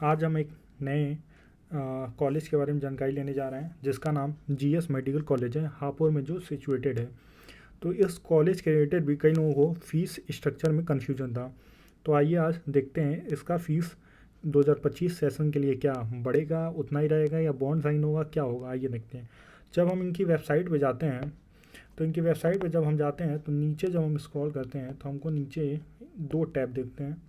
आज हम एक नए कॉलेज के बारे में जानकारी लेने जा रहे हैं जिसका नाम जीएस मेडिकल कॉलेज है, हापुड़ में जो सिचुएटेड है। तो इस कॉलेज के रिलेटेड भी कई लोगों को फ़ीस स्ट्रक्चर में कन्फ्यूजन था। तो आइए आज देखते हैं इसका फ़ीस 2025 सेशन के लिए क्या बढ़ेगा, उतना ही रहेगा या बॉन्ड साइन होगा, क्या होगा, आइए देखते हैं। जब हम इनकी वेबसाइट पे जाते हैं तो इनकी वेबसाइट पे जब हम जाते हैं तो नीचे जब हम स्क्रॉल करते हैं तो हमको नीचे दो टैब देखते हैं।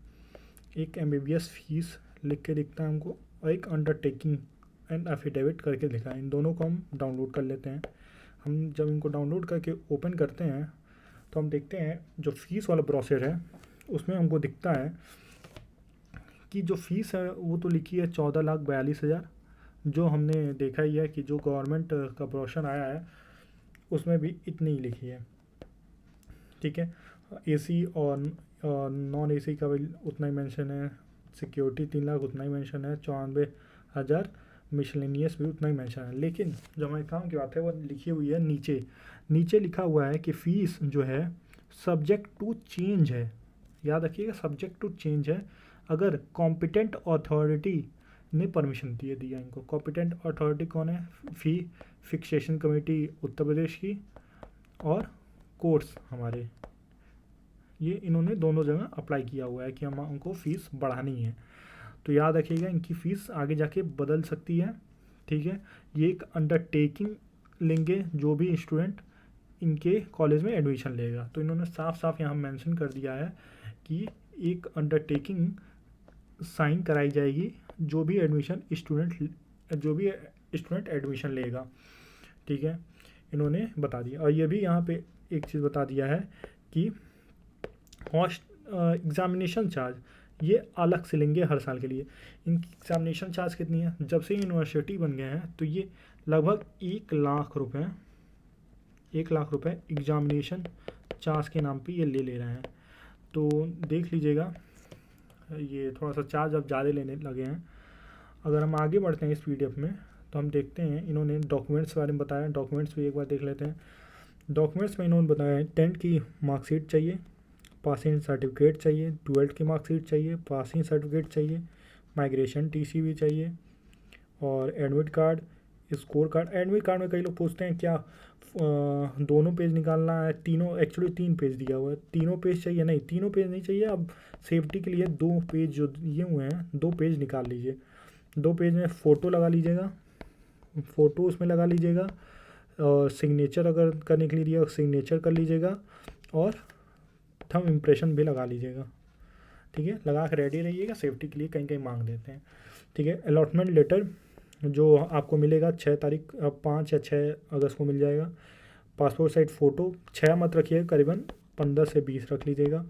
एक एमबीबीएस फीस लिख के दिखता है हमको और एक अंडरटेकिंग एंड एफिडेविट करके लिखा है। इन दोनों को हम डाउनलोड कर लेते हैं। हम जब इनको डाउनलोड करके ओपन करते हैं तो हम देखते हैं जो फ़ीस वाला ब्रोशर है उसमें हमको दिखता है कि जो फ़ीस है वो तो लिखी है 14,42,000। जो हमने देखा ही है कि जो गवर्नमेंट का ब्रोशर आया है उसमें भी इतनी ही लिखी है, ठीक है। एसी और नॉन एसी का भी उतना ही मेंशन है, सिक्योरिटी 3 लाख उतना ही मेंशन है, 94,000 मिसलेनियस भी उतना ही मेंशन है। लेकिन जो हमारे काम की बात है वो लिखी हुई है नीचे। नीचे लिखा हुआ है कि फ़ीस जो है सब्जेक्ट टू चेंज है। याद रखिएगा, सब्जेक्ट टू चेंज है अगर कॉम्पिटेंट अथॉरिटी ने परमिशन दिया इनको। कॉम्पिटेंट अथॉरिटी कौन है? फ़ी फिक्सेशन कमेटी उत्तर प्रदेश की और कोर्ट्स हमारे, ये इन्होंने दोनों जगह अप्लाई किया हुआ है कि हम उनको फ़ीस बढ़ानी है। तो याद रखिएगा इनकी फ़ीस आगे जाके बदल सकती है, ठीक है। ये एक अंडरटेकिंग लेंगे जो भी स्टूडेंट इनके कॉलेज में एडमिशन लेगा। तो इन्होंने साफ साफ यहाँ मेंशन कर दिया है कि एक अंडरटेकिंग साइन कराई जाएगी जो भी स्टूडेंट एडमिशन लेगा, ठीक है। इन्होंने बता दिया। और ये भी यहाँ पे एक चीज़ बता दिया है कि एग्ज़ामिनेशन चार्ज ये अलग से लेंगे हर साल के लिए। इनकी एग्ज़ामिनेशन चार्ज कितनी है? जब से यूनिवर्सिटी बन गए हैं तो ये लगभग 1 लाख रुपए एग्ज़ामिनेशन चार्ज के नाम पे ये ले रहे हैं। तो देख लीजिएगा, ये थोड़ा सा चार्ज अब ज़्यादा लेने लगे हैं। अगर हम आगे बढ़ते हैं इस पीडीएफ में तो हम देखते हैं इन्होंने डॉक्यूमेंट्स के बारे में बताया। डॉक्यूमेंट्स भी एक बार देख लेते हैं। डॉक्यूमेंट्स में इन्होंने बताया है 10th की मार्कशीट चाहिए, पासिंग सर्टिफिकेट चाहिए, 12th की मार्कशीट चाहिए, पासिंग सर्टिफिकेट चाहिए, माइग्रेशन टीसी भी चाहिए और admit card, score card. Admit card में कई लोग पूछते हैं क्या दोनों पेज निकालना है? तीनों, एक्चुअली 3 पेज दिया हुआ है। तीनों पेज चाहिए? नहीं, तीनों पेज नहीं चाहिए। अब सेफ्टी के लिए 2 पेज जो दिए हुए हैं 2 पेज निकाल लीजिए। 2 पेज में फ़ोटो लगा लीजिएगा, फ़ोटो उसमें लगा लीजिएगा और सिग्नेचर अगर करने के लिए दिया सिग्नेचर कर लीजिएगा और थंब इम्प्रेशन भी लगा लीजिएगा, ठीक है। लगा कर रेडी रहिएगा, सेफ्टी के लिए कहीं कहीं मांग देते हैं, ठीक है। अलॉटमेंट लेटर जो आपको मिलेगा 5 या 6 अगस्त को मिल जाएगा। पासपोर्ट साइज फ़ोटो 6 मत रखिएगा, करीबन 15 से 20 रख लीजिएगा।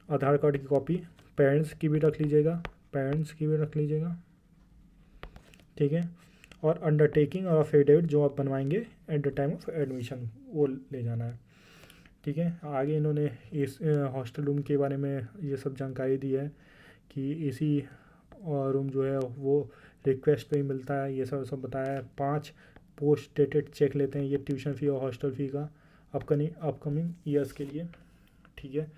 आधार कार्ड की कॉपी, पेरेंट्स की भी रख लीजिएगा, ठीक है। और अंडरटेकिंग और अफिडेविट जो आप बनवाएंगे at the time of admission वो ले जाना है, ठीक है। आगे इन्होंने इस हॉस्टल रूम के बारे में ये सब जानकारी दी है कि एसी रूम जो है वो रिक्वेस्ट पे ही मिलता है, ये सब बताया है। 5 पोस्ट डेटेड चेक लेते हैं ये ट्यूशन फ़ी और हॉस्टल फ़ी का अपकमिंग ईयर्स के लिए, ठीक है।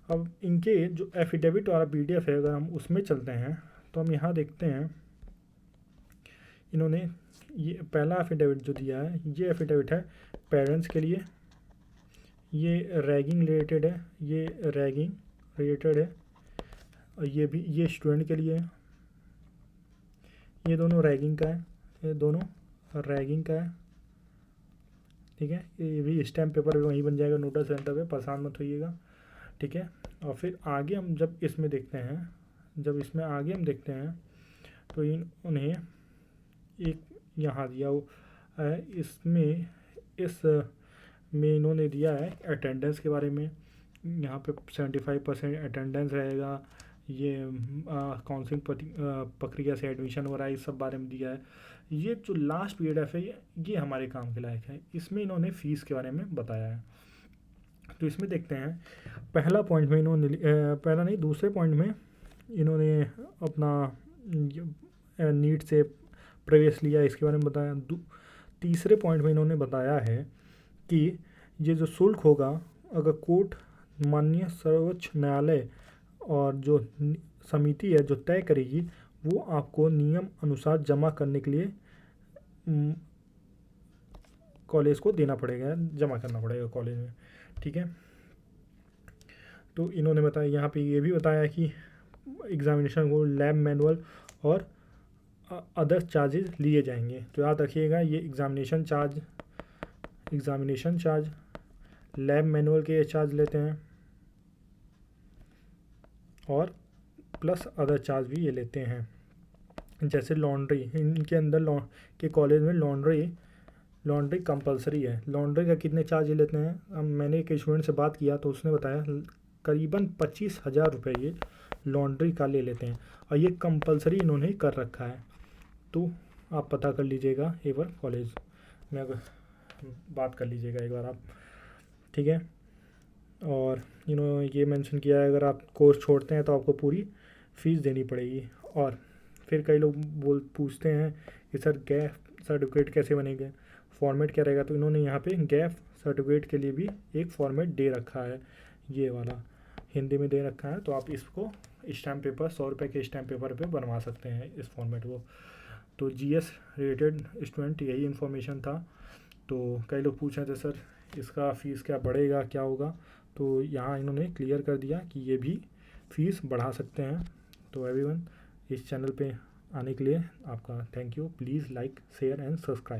अब इनके जो एफिडेविट वाला पीडीएफ है अगर हम उसमें चलते हैं तो हम यहाँ देखते हैं इन्होंने ये पहला एफिडेविट जो दिया है ये एफिडेविट है पेरेंट्स के लिए। ये रैगिंग रिलेटेड है, और ये स्टूडेंट के लिए है। ये दोनों रैगिंग का है, ठीक है। ये भी स्टैम्प पेपर भी वहीं बन जाएगा नोटिस सेंटर पे, परेशान मत होइएगा, ठीक है। और फिर आगे हम जब इसमें आगे हम देखते हैं तो उन्हें एक यहाँ दिया वो है, इस में इन्होंने दिया है अटेंडेंस के बारे में। यहाँ पे 75% अटेंडेंस रहेगा। ये काउंसलिंग प्रक्रिया से एडमिशन हो रहा है, इस सब बारे में दिया है। ये जो लास्ट पीडीएफ है ये हमारे काम के लायक है। इसमें इन्होंने फ़ीस के बारे में बताया है। तो इसमें देखते हैं पहला पॉइंट में इन्होंने दूसरे पॉइंट में इन्होंने अपना नीट से प्रवेश लिया, इसके बारे में बताया। तीसरे पॉइंट में इन्होंने बताया है कि ये जो शुल्क होगा अगर कोर्ट माननीय सर्वोच्च न्यायालय और जो समिति है जो तय करेगी वो आपको नियम अनुसार जमा करने के लिए कॉलेज को देना पड़ेगा, जमा करना पड़ेगा कॉलेज में। ठीक है, तो इन्होंने बताया यहाँ पे ये भी बताया कि एग्ज़ामिनेशन को लैब मैनुअल और अदर चार्जेस लिए जाएंगे। तो याद रखिएगा, ये एग्ज़ामिनेशन चार्ज लैब मैनुअल के चार्ज लेते हैं और प्लस अदर चार्ज भी ये लेते हैं। जैसे लॉन्ड्री, इनके अंदर के कॉलेज में लॉन्ड्री कंपलसरी है। लॉन्ड्री का कितने चार्ज ये लेते हैं? अब मैंने एक स्टूडेंट से बात किया तो उसने बताया करीबन 25,000 रुपये ये लॉन्ड्री का ले लेते हैं, और ये कंपलसरी इन्होंने कर रखा है। तो आप पता कर लीजिएगा एक बार कॉलेज में, अगर बात कर लीजिएगा एक बार आप। ठीक है, और इन्होंने ये मेंशन किया है अगर आप कोर्स छोड़ते हैं तो आपको पूरी फ़ीस देनी पड़ेगी। और फिर कई लोग पूछते हैं कि सर गैप सर्टिफिकेट कैसे बनेगा, फॉर्मेट क्या रहेगा? तो इन्होंने यहाँ पे गैप सर्टिफिकेट के लिए भी एक फॉर्मेट दे रखा है, ये वाला हिंदी में दे रखा है। तो आप इसको स्टैम्प पेपर 100 रुपये के स्टैम्प पेपर पे बनवा सकते हैं इस फॉर्मेट को। तो जीएस रिलेटेड स्टूडेंट यही इन्फॉर्मेशन था। तो कई लोग पूछ रहे थे सर इसका फ़ीस क्या बढ़ेगा, क्या होगा? तो यहाँ इन्होंने क्लियर कर दिया कि ये भी फ़ीस बढ़ा सकते हैं। तो एवरीवन, इस चैनल पे आने के लिए आपका thank you. Please like, share and subscribe.